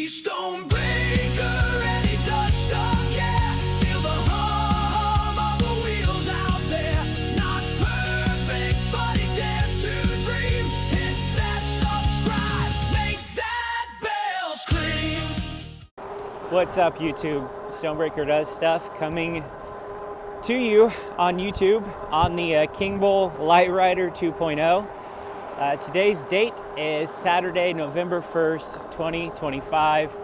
He's Stonebraker and he does stuff, yeah. Feel the hum of the wheels out there. Not perfect, but he dares to dream. Hit that subscribe, make that bell scream. What's up, YouTube? Stonebraker does stuff coming to you on YouTube on the Kingbull Literider 2.0. Today's date is Saturday, November 1st, 2025.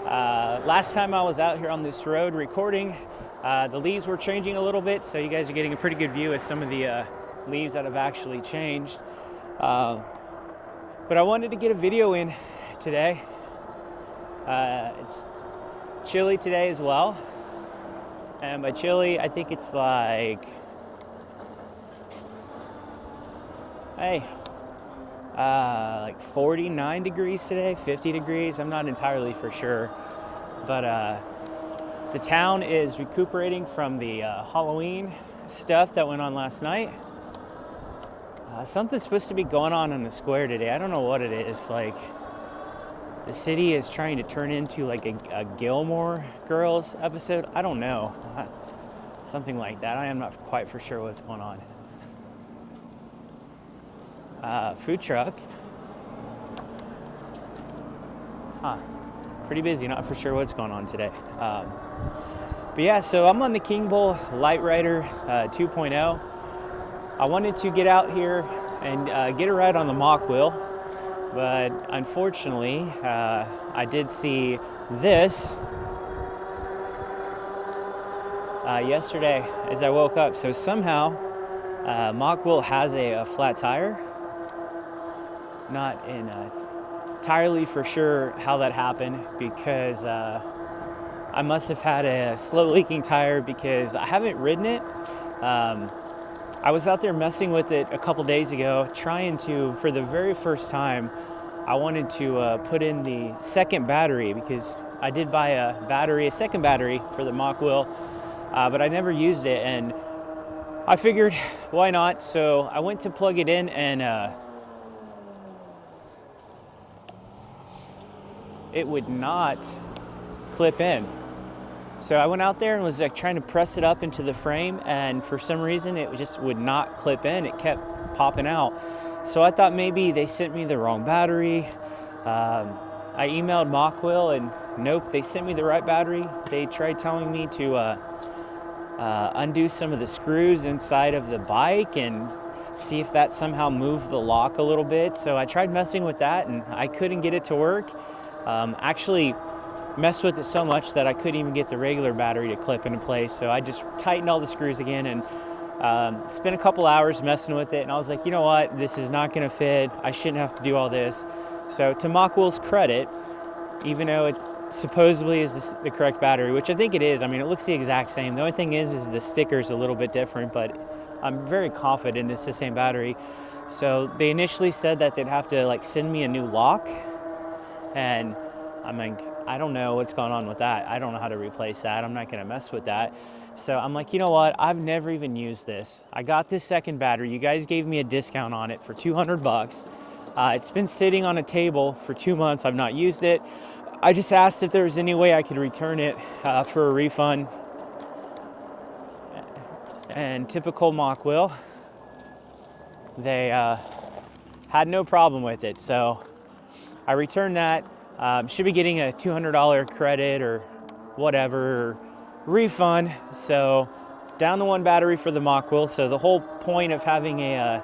Last time I was out here on this road recording, the leaves were changing a little bit, so you guys are getting a pretty good view of some of the leaves that have actually changed. But I wanted to get a video in today. It's chilly today as well. And by chilly, I think it's like 49 degrees today, 50 degrees. I'm not entirely for sure. But the town is recuperating from the Halloween stuff that went on last night. Something's supposed to be going on in the square today. I don't know what it is. Like, the city is trying to turn into like a Gilmore Girls episode. I don't know. Something like that. I am not quite for sure what's going on. Food truck. Pretty busy. Not for sure what's going on today. But yeah, so I'm on the Kingbull Literider 2.0. I wanted to get out here and get a ride on the Mokwheel. But unfortunately, I did see this yesterday as I woke up. So somehow, Mokwheel has a flat tire. Not entirely for sure how that happened, because I must have had a slow leaking tire, because I haven't ridden it. I was out there messing with it a couple days ago, trying to, for the very first time, I wanted to put in the second battery, because I did buy a second battery for the Mokwheel, but I never used it, and I figured, why not? So I went to plug it in, and it would not clip in. So I went out there and was like trying to press it up into the frame, and for some reason it just would not clip in. It kept popping out. So I thought maybe they sent me the wrong battery. I emailed Mokwheel, and nope, they sent me the right battery. They tried telling me to undo some of the screws inside of the bike and see if that somehow moved the lock a little bit. So I tried messing with that, and I couldn't get it to work. Actually messed with it so much that I couldn't even get the regular battery to clip into place. So I just tightened all the screws again and spent a couple hours messing with it. And I was like, you know what? This is not going to fit. I shouldn't have to do all this. So to Mokwheel's credit, even though it supposedly is the correct battery, which I think it is. I mean, it looks the exact same. The only thing is the sticker's a little bit different, but I'm very confident it's the same battery. So they initially said that they'd have to like send me a new lock. And I'm like, I don't know what's going on with that. I don't know how to replace that. I'm not going to mess with that. So I'm like, you know what? I've never even used this. I got this second battery. You guys gave me a discount on it for $200. It's been sitting on a table for 2 months. I've not used it. I just asked if there was any way I could return it for a refund. And typical Mokwheel, they had no problem with it. So I returned that. Should be getting a $200 credit or whatever, or refund. So down to one battery for the Mokwheel. So the whole point of having a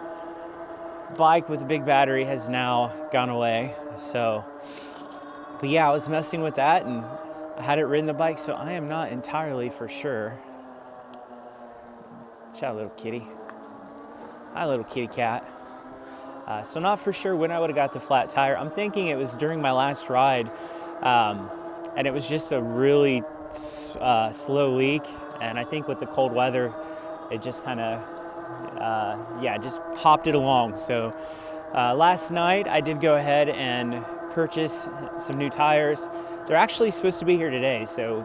bike with a big battery has now gone away. So, but yeah, I was messing with that, and I hadn't ridden the bike, so I am not entirely for sure. Shout out, little kitty. Hi, little kitty cat. So not for sure when I would have got the flat tire. I'm thinking it was during my last ride, and it was just a really slow leak. And I think with the cold weather, it just kind of, just hopped it along. So last night I did go ahead and purchase some new tires. They're actually supposed to be here today. So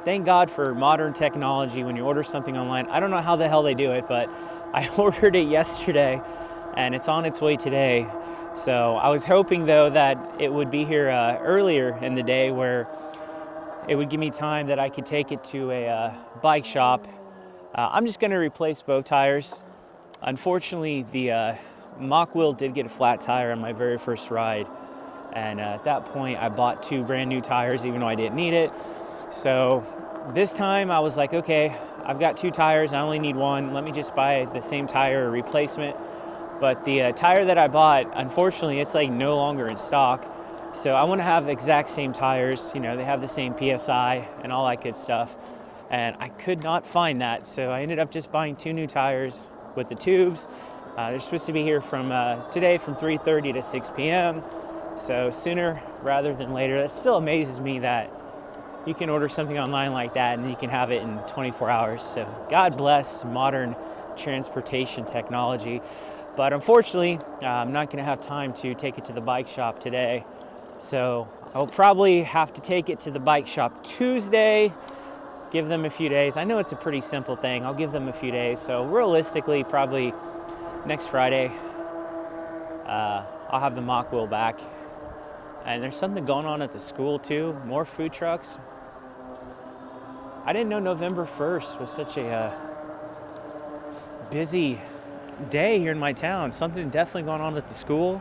thank God for modern technology when you order something online. I don't know how the hell they do it, but I ordered it yesterday, and it's on its way today. So I was hoping though that it would be here earlier in the day, where it would give me time that I could take it to a bike shop. I'm just going to replace both tires. Unfortunately, the Mokwheel did get a flat tire on my very first ride, and at that point I bought 2 brand new tires even though I didn't need it. So this time I was like, okay, I've got 2 tires, I only need 1, let me just buy the same tire replacement. But the tire that I bought, unfortunately, it's like no longer in stock. So I want to have exact same tires, you know, they have the same PSI and all that good stuff. And I could not find that, so I ended up just buying 2 new tires with the tubes. They're supposed to be here from today from 3:30 to 6 p.m. So sooner rather than later. That still amazes me that you can order something online like that and you can have it in 24 hours. So God bless modern transportation technology. But unfortunately, I'm not going to have time to take it to the bike shop today. So I'll probably have to take it to the bike shop Tuesday, give them a few days. I know it's a pretty simple thing. I'll give them a few days. So realistically, probably next Friday, I'll have the Mokwheel back. And there's something going on at the school too, more food trucks. I didn't know November 1st was such a busy day here in my town. Something definitely going on at the school.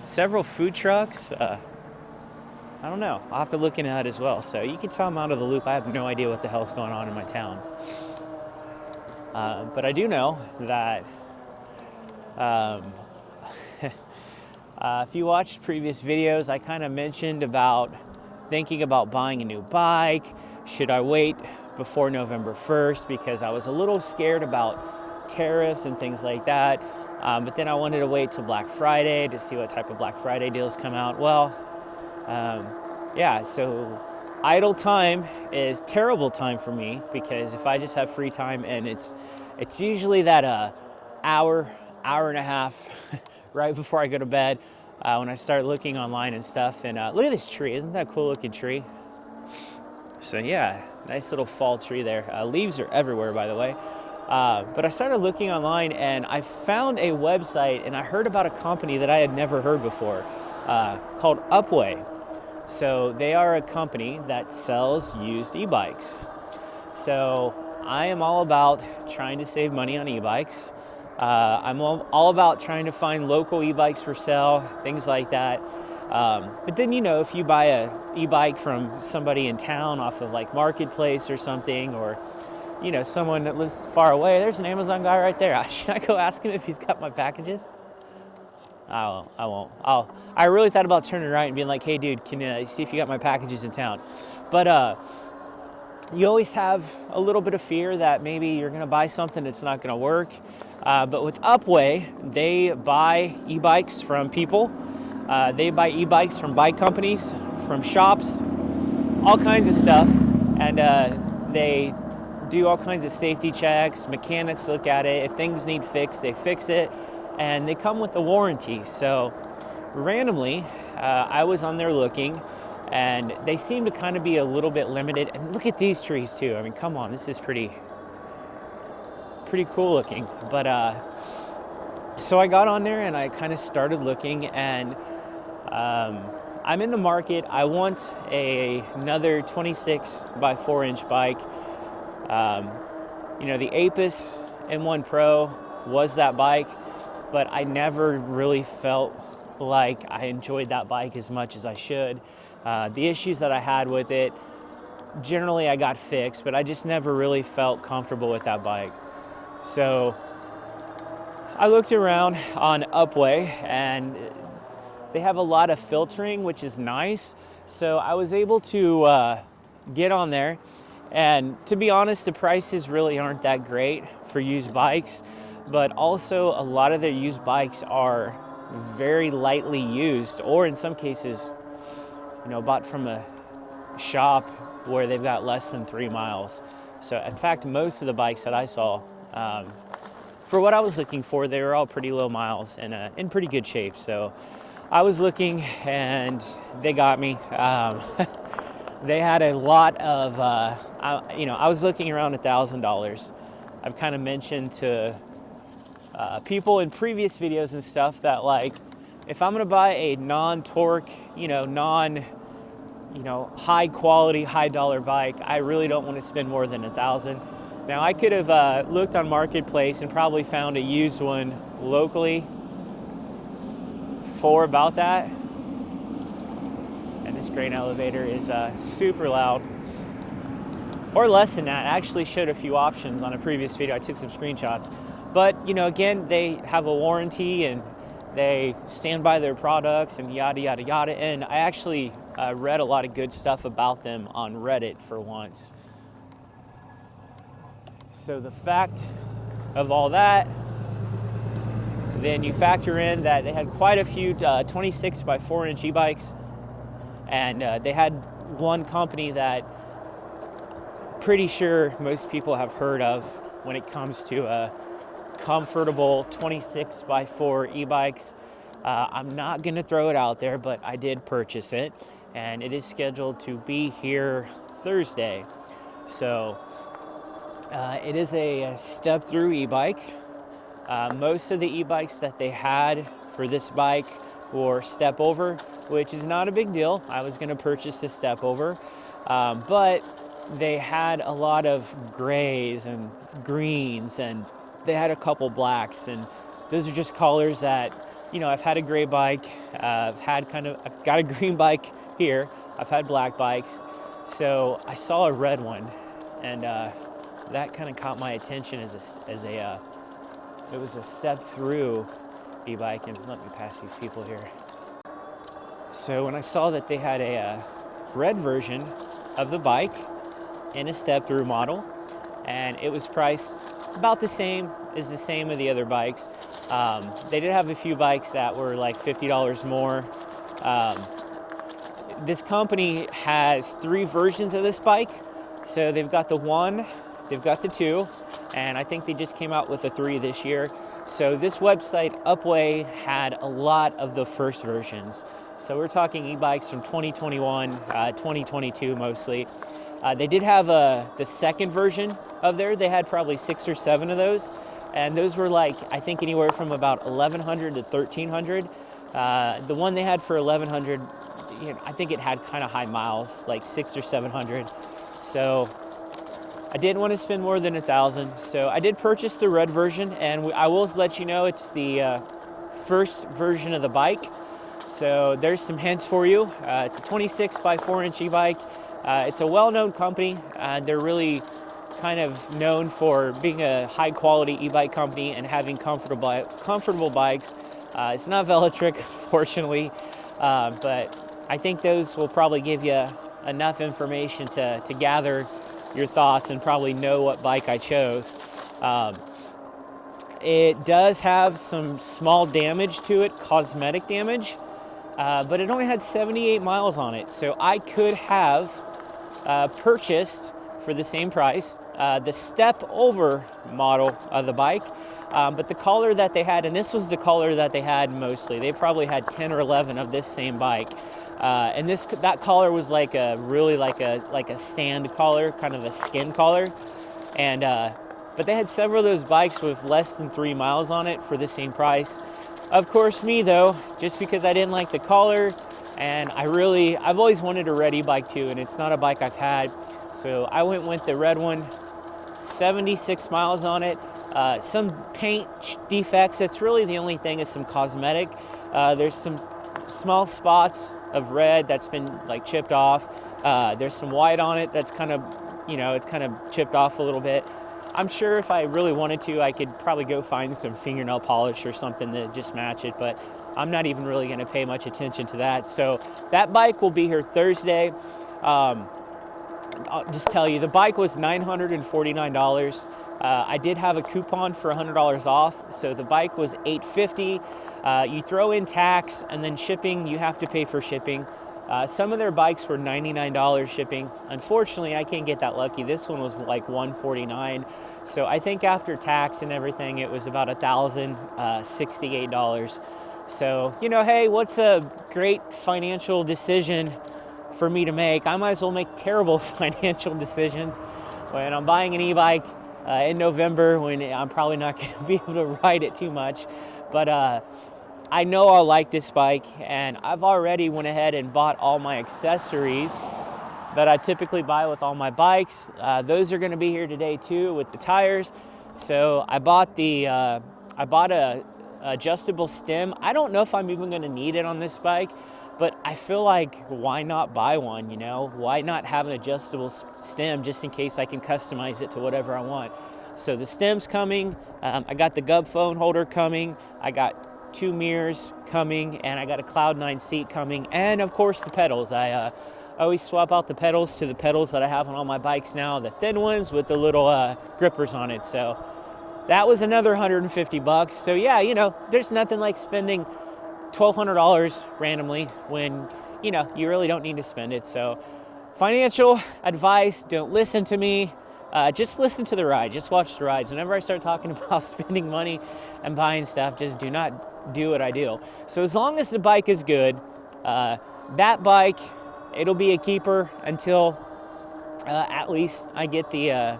Several food trucks. I don't know. I'll have to look into that as well. So you can tell I'm out of the loop. I have no idea what the hell's going on in my town. But I do know that if you watched previous videos, I kind of mentioned about thinking about buying a new bike. Should I wait before November 1st? Because I was a little scared about tariffs and things like that. But then I wanted to wait till Black Friday to see what type of Black Friday deals come out. Well, yeah, so idle time is terrible time for me, because if I just have free time, and it's usually that hour and a half right before I go to bed, when I start looking online and stuff. And look at this tree. Isn't that a cool looking tree? So yeah, nice little fall tree there. Leaves are everywhere, by the way. But I started looking online and I found a website, and I heard about a company that I had never heard before, called Upway. So they are a company that sells used e-bikes. So I am all about trying to save money on e-bikes. I'm all about trying to find local e-bikes for sale, things like that. But then, you know, if you buy a e-bike from somebody in town off of like Marketplace or something, or you know, someone that lives far away, there's an Amazon guy right there. Should I go ask him if he's got my packages? I won't. I really thought about turning right and being like, hey dude, can you see if you got my packages in town? But you always have a little bit of fear that maybe you're gonna buy something that's not gonna work. But with Upway, they buy e-bikes from people. They buy e-bikes from bike companies, from shops, all kinds of stuff. And they do all kinds of safety checks. Mechanics look at it. If things need fixed, they fix it. And they come with a warranty. So randomly, I was on there looking, and they seem to kind of be a little bit limited. And look at these trees too. I mean, come on, this is pretty cool looking. But so I got on there and I kind of started looking, and I'm in the market. I want another 26 by 4 inch bike. You know, the Apis M1 Pro was that bike, but I never really felt like I enjoyed that bike as much as I should. The issues that I had with it, generally I got fixed, but I just never really felt comfortable with that bike. So I looked around on Upway, and they have a lot of filtering, which is nice. So I was able to get on there, and to be honest, the prices really aren't that great for used bikes, but also a lot of their used bikes are very lightly used, or in some cases, you know, bought from a shop where they've got less than 3 miles. So in fact, most of the bikes that I saw, for what I was looking for, they were all pretty low miles and in pretty good shape. So I was looking, and they got me. They had a lot of, I was looking around $1,000. I've kind of mentioned to people in previous videos and stuff that, like, if I'm gonna buy a non-torque, high quality, high dollar bike, I really don't want to spend more than $1,000. Now, I could have looked on Marketplace and probably found a used one locally for about that. And this grain elevator is super loud. Or less than that. I actually showed a few options on a previous video. I took some screenshots. But, again, they have a warranty and they stand by their products and yada, yada, yada. And I actually read a lot of good stuff about them on Reddit for once. So the fact of all that, then you factor in that they had quite a few 26 by 4 inch e-bikes. And they had one company that pretty sure most people have heard of when it comes to comfortable 26 by 4 e-bikes. I'm not going to throw it out there, but I did purchase it, and it is scheduled to be here Thursday. So it is a step-through e-bike. Most of the e-bikes that they had for this bike were step-over, which is not a big deal. I was going to purchase a step-over, but they had a lot of grays and greens, and they had a couple blacks, and those are just colors that, I've had a gray bike, I've got a green bike here, I've had black bikes, so I saw a red one, and that kind of caught my attention it was a step-through e-bike. And let me pass these people here. So when I saw that they had a red version of the bike in a step-through model, and it was priced about the same as the same of the other bikes. They did have a few bikes that were like $50 more. This company has 3 versions of this bike. So they've got the 1, they've got the 2, and I think they just came out with the 3 this year. So this website, Upway, had a lot of the first versions. So we're talking e-bikes from 2021, 2022 mostly. They did have the second version of there. They had probably 6 or 7 of those. And those were like, I think anywhere from about $1,100 to $1,300. The one they had for $1,100, I think it had kind of high miles, like 600 or 700. So I didn't want to spend more than $1,000. So I did purchase the red version, and I will let you know it's the first version of the bike. So there's some hints for you. It's a 26 by 4 inch e-bike. It's a well-known company. They're really kind of known for being a high-quality e-bike company and having comfortable bikes. It's not Velotric, fortunately, but I think those will probably give you enough information to gather your thoughts and probably know what bike I chose. It does have some small damage to it, cosmetic damage, but it only had 78 miles on it, so I could have purchased for the same price the step over model of the bike, but the color that they had, and this was the color that they had mostly, they probably had 10 or 11 of this same bike, and that color was like a sand color, kind of a skin color, and but they had several of those bikes with less than 3 miles on it for the same price. Of course, me though, just because I didn't like the color, and I've always wanted a red e-bike too, and it's not a bike I've had, so I went with the red one. 76 miles on it. Some paint defects. That's really the only thing, is some cosmetic. There's some small spots of red that's been like chipped off. There's some white on it that's kind of, it's kind of chipped off a little bit. I'm sure if I really wanted to, I could probably go find some fingernail polish or something to just match it, but I'm not even really going to pay much attention to that. So that bike will be here Thursday. I'll just tell you, the bike was $949. I did have a coupon for $100 off, so the bike was $850. You throw in tax and then shipping, you have to pay for shipping. Some of their bikes were $99 shipping. Unfortunately, I can't get that lucky. This one was like $149. So I think after tax and everything, it was about $1,068. So, hey, what's a great financial decision for me to make? I might as well make terrible financial decisions when I'm buying an e-bike in November when I'm probably not going to be able to ride it too much. But I know I'll like this bike, and I've already went ahead and bought all my accessories that I typically buy with all my bikes. Those are going to be here today too with the tires. So I bought a adjustable stem. I don't know if I'm even going to need it on this bike, but I feel like why not buy one, you know? Why not have an adjustable stem just in case I can customize it to whatever I want? So the stem's coming. I got the gub phone holder coming. I got 2 mirrors coming, and I got a Cloud9 seat coming, and of course the pedals. I always swap out the pedals to the pedals that I have on all my bikes now, the thin ones with the little grippers on it. So that was another $150. So yeah, you know, there's nothing like spending $1,200 randomly when, you know, you really don't need to spend it. So financial advice, don't listen to me. Just listen to the ride. Just watch the rides. Whenever I start talking about spending money and buying stuff, just do not do what I do. So as long as the bike is good, that bike, it'll be a keeper until at least I get the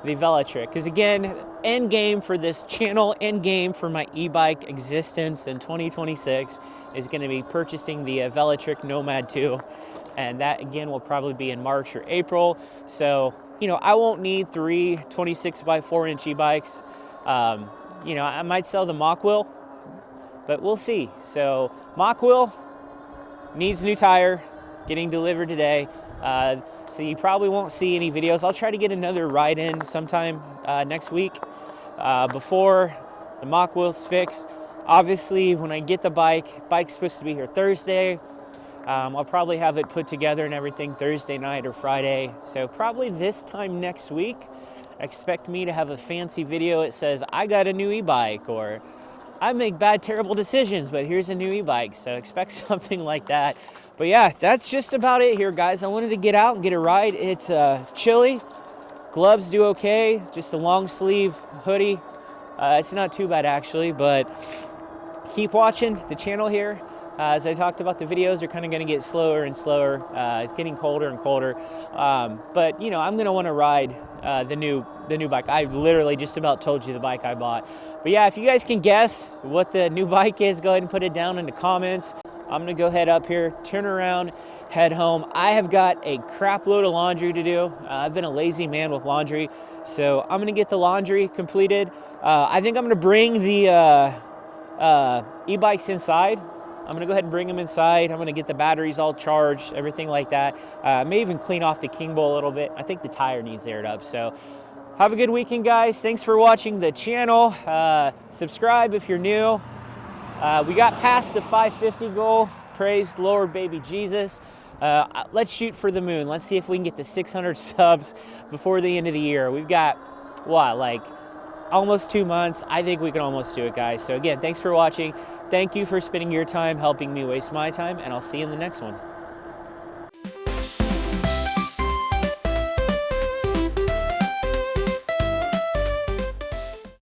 Literider. Because again, end game for this channel, end game for my e-bike existence in 2026 is going to be purchasing the Literider Nomad 2. And that again will probably be in March or April. So, you know, I won't need 3 26 by 4 inch e-bikes. You know, I might sell the Mokwheel, but we'll see. So Mokwheel needs a new tire, getting delivered today. So you probably won't see any videos. I'll try to get another ride in sometime next week before the Mokwheel's fixed. Obviously, when I get the bike's supposed to be here Thursday. I'll probably have it put together and everything Thursday night or Friday. So probably this time next week, expect me to have a fancy video. It says, I got a new e-bike, or I make bad, terrible decisions, but here's a new e-bike. So expect something like that. But yeah, that's just about it here, guys. I wanted to get out and get a ride. It's chilly. Gloves do okay. Just a long sleeve hoodie. It's not too bad actually, but keep watching the channel here. As I talked about, the videos are kind of going to get slower and slower. It's getting colder and colder. But, you know, I'm going to want to ride the new bike. I literally just about told you the bike I bought. But yeah, if you guys can guess what the new bike is, go ahead and put it down in the comments. I'm going to go head up here, turn around, head home. I have got a crap load of laundry to do. I've been a lazy man with laundry. So I'm going to get the laundry completed. I think I'm going to bring the e-bikes inside. I'm going to go ahead and bring them inside. I'm going to get the batteries all charged, everything like that. May even clean off the Kingbull a little bit. I think the tire needs aired up. So have a good weekend, guys. Thanks for watching the channel. Subscribe if you're new. We got past the 550 goal. Praise the Lord, baby Jesus. Let's shoot for the moon. Let's see if we can get to 600 subs before the end of the year. We've got, what, like almost 2 months. I think we can almost do it, guys. So again, thanks for watching. Thank you for spending your time helping me waste my time, and I'll see you in the next one.